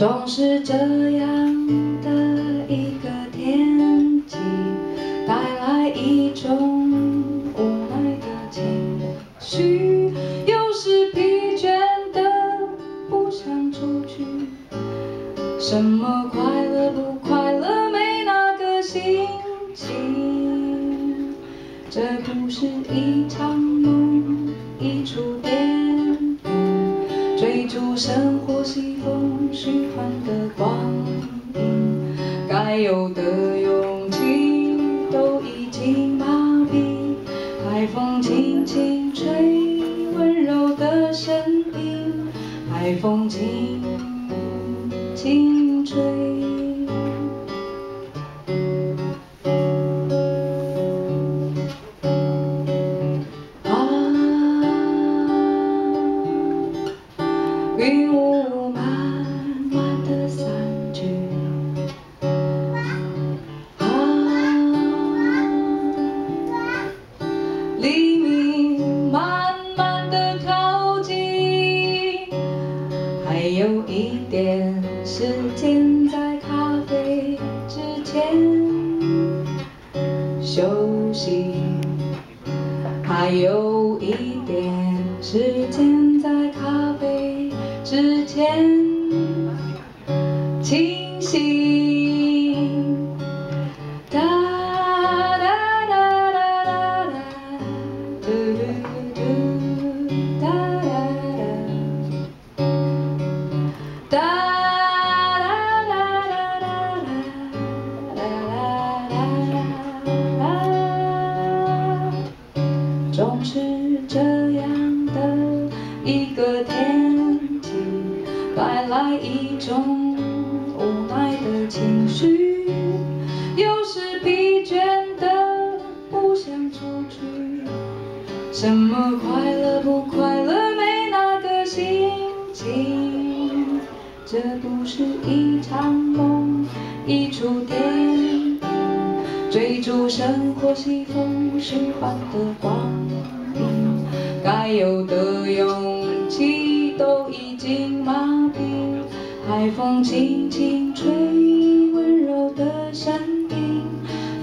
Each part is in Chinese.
总是这样的一个天气，带来一种无奈的情绪，有时疲倦的不想出去。什么快乐不快乐，没那个心情。这不是一场梦，一出电影，追逐生活西风循环的光阴，该有的勇气都已经麻痹。海风轻轻吹，温柔的声音，海风轻轻吹。云雾慢慢地散去，黎明慢慢地靠近，还有一点时间在咖啡之前休息，还有一点时间在咖啡之前清醒。哒哒哒哒哒哒，嘟嘟嘟，哒哒哒，哒哒哒哒哒哒哒哒，总是这样的一个天气，带来一种无奈的情绪，有时疲倦的不想出去。什么快乐不快乐，没那个心情。这不是一场梦，一出电影，追逐生活西风循环的光阴，该有的勇气都已经麻痹。海风轻轻吹，温柔的声音，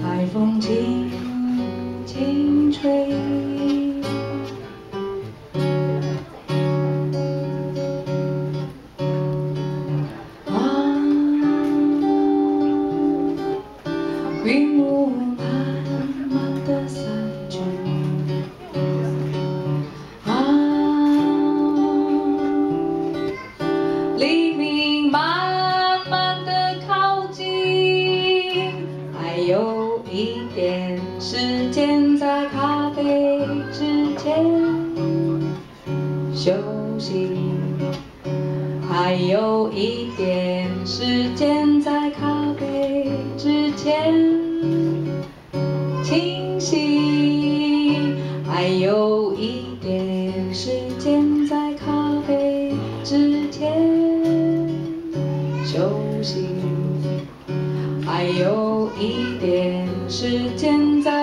海风轻轻吹。云雾慢慢地散去，黎明慢慢地靠近，还有一点时间在咖啡之前休息，还有一点时间在咖啡之前清醒，还有一点时间在咖啡之前休息，还有一点时间在